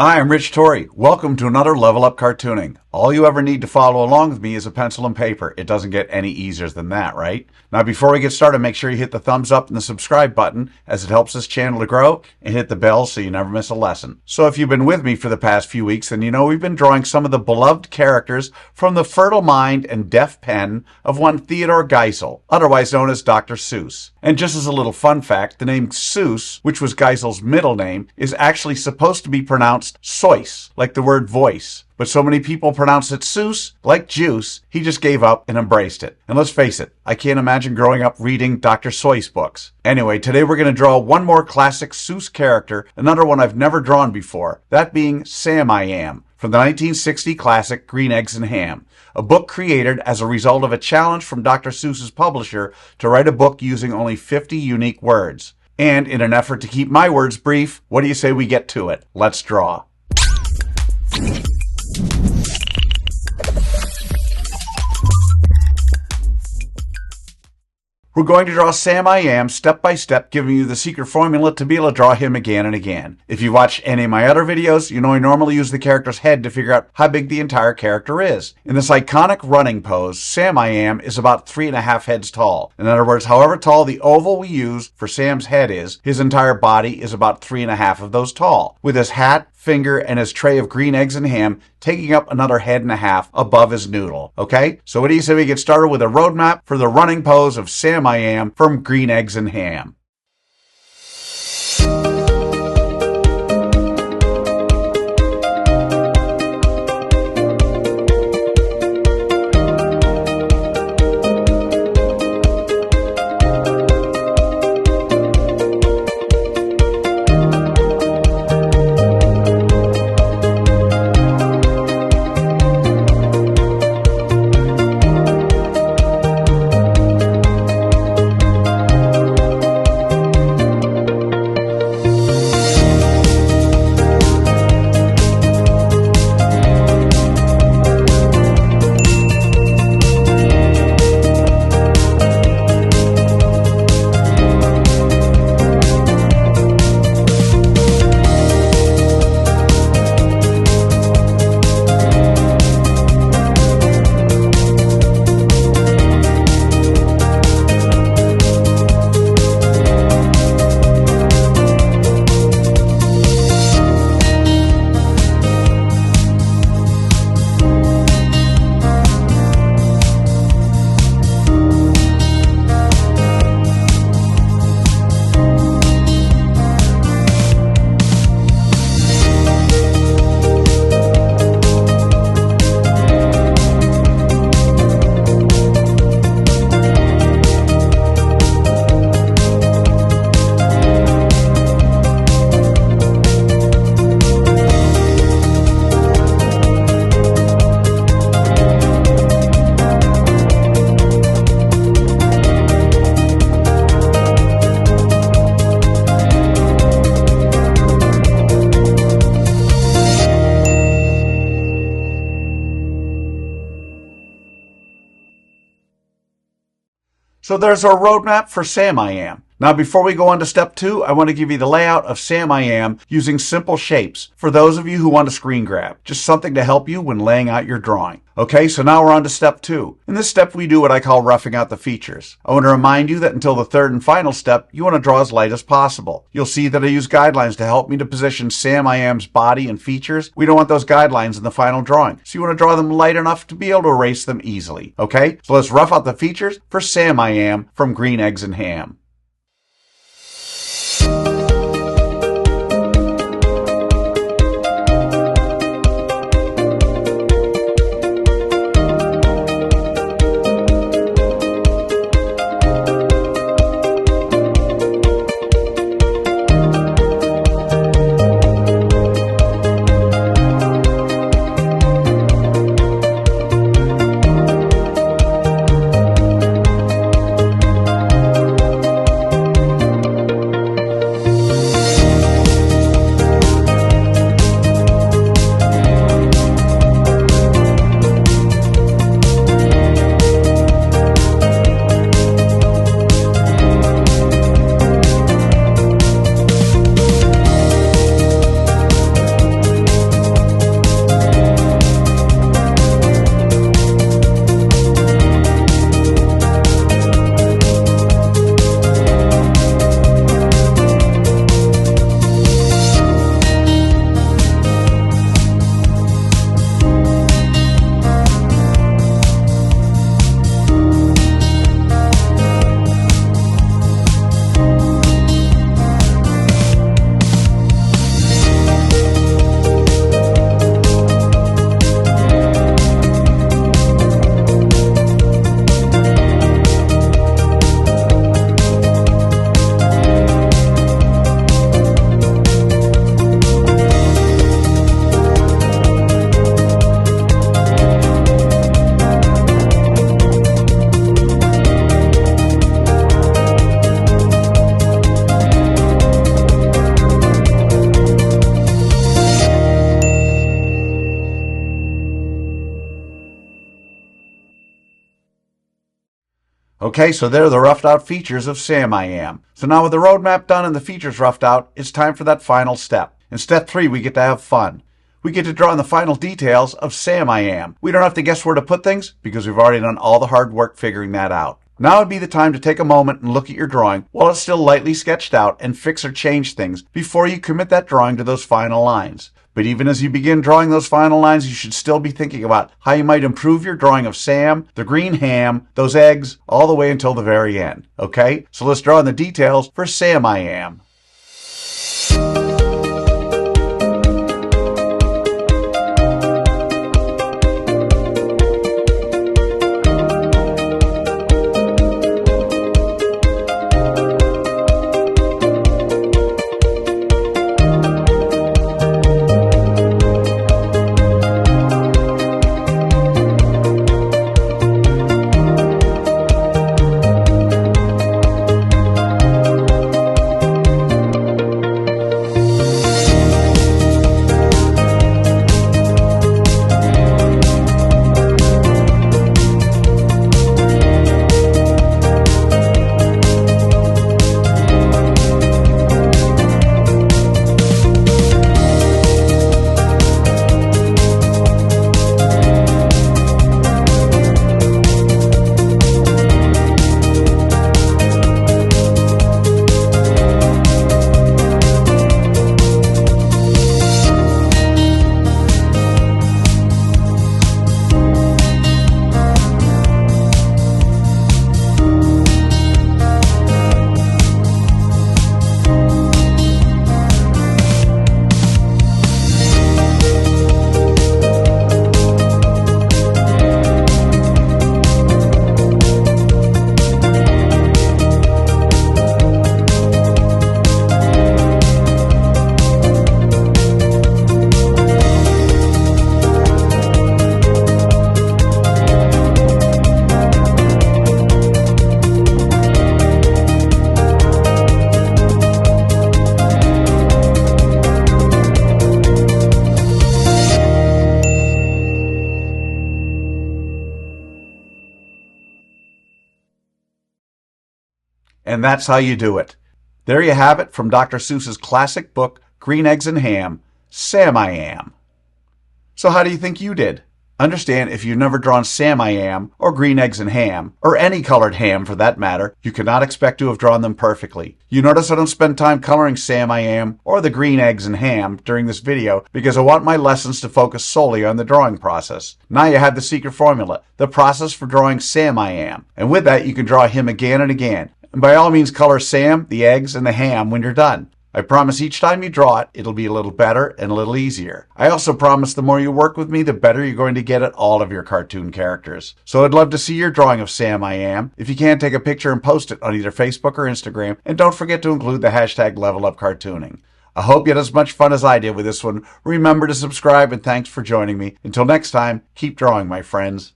Hi, I'm Rich Torrey. Welcome to another Level Up Cartooning. All you ever need to follow along with me is a pencil and paper. It doesn't get any easier than that, right? Now, before we get started, make sure you hit the thumbs up and the subscribe button as it helps this channel to grow, and hit the bell so you never miss a lesson. So if you've been with me for the past few weeks, then you know we've been drawing some of the beloved characters from the fertile mind and deft pen of one Theodore Geisel, otherwise known as Dr. Seuss. And just as a little fun fact, the name Seuss, which was Geisel's middle name, is actually supposed to be pronounced Seuss, like the word voice. But so many people pronounce it Seuss, like juice, he just gave up and embraced it. And let's face it, I can't imagine growing up reading Dr. Seuss books. Anyway, today we're going to draw one more classic Seuss character, another one I've never drawn before, that being Sam I Am, from the 1960 classic Green Eggs and Ham, a book created as a result of a challenge from Dr. Seuss's publisher to write a book using only 50 unique words. And in an effort to keep my words brief, what do you say we get to it? Let's draw. We're going to draw Sam I Am step by step, giving you the secret formula to be able to draw him again and again. If you watch any of my other videos, you know I normally use the character's head to figure out how big the entire character is. In this iconic running pose, Sam I Am is about 3.5 heads tall. In other words, however tall the oval we use for Sam's head is, his entire body is about 3.5 of those tall, with his hat, finger, and his tray of green eggs and ham taking up another 1.5 heads above his noodle. Okay? So what do you say we get started with a roadmap for the running pose of Sam I Am from Green Eggs and Ham? So there's our roadmap for Sam I Am. Now before we go on to step 2, I want to give you the layout of Sam I Am using simple shapes for those of you who want to screen grab. Just something to help you when laying out your drawing. Okay, so now we're on to step 2. In this step we do what I call roughing out the features. I want to remind you that until the third and final step, you want to draw as light as possible. You'll see that I use guidelines to help me to position Sam I Am's body and features. We don't want those guidelines in the final drawing, so you want to draw them light enough to be able to erase them easily. Okay, so let's rough out the features for Sam I Am from Green Eggs and Ham. Okay, so there are the roughed out features of Sam I Am. So now with the roadmap done and the features roughed out, it's time for that final step. In step 3, we get to have fun. We get to draw in the final details of Sam I Am. We don't have to guess where to put things because we've already done all the hard work figuring that out. Now would be the time to take a moment and look at your drawing while it's still lightly sketched out and fix or change things before you commit that drawing to those final lines. But even as you begin drawing those final lines, you should still be thinking about how you might improve your drawing of Sam, the green ham, those eggs, all the way until the very end. Okay? So let's draw in the details for Sam I Am. And that's how you do it. There you have it from Dr. Seuss's classic book, Green Eggs and Ham, Sam I Am. So how do you think you did? Understand, if you've never drawn Sam I Am, or green eggs and ham, or any colored ham for that matter, you cannot expect to have drawn them perfectly. You notice I don't spend time coloring Sam I Am, or the green eggs and ham during this video because I want my lessons to focus solely on the drawing process. Now you have the secret formula, the process for drawing Sam I Am. And with that, you can draw him again and again. And by all means, color Sam, the eggs, and the ham when you're done. I promise each time you draw it, it'll be a little better and a little easier. I also promise the more you work with me, the better you're going to get at all of your cartoon characters. So I'd love to see your drawing of Sam I Am. If you can, take a picture and post it on either Facebook or Instagram. And don't forget to include the hashtag #LevelUpCartooning. I hope you had as much fun as I did with this one. Remember to subscribe and thanks for joining me. Until next time, keep drawing, my friends.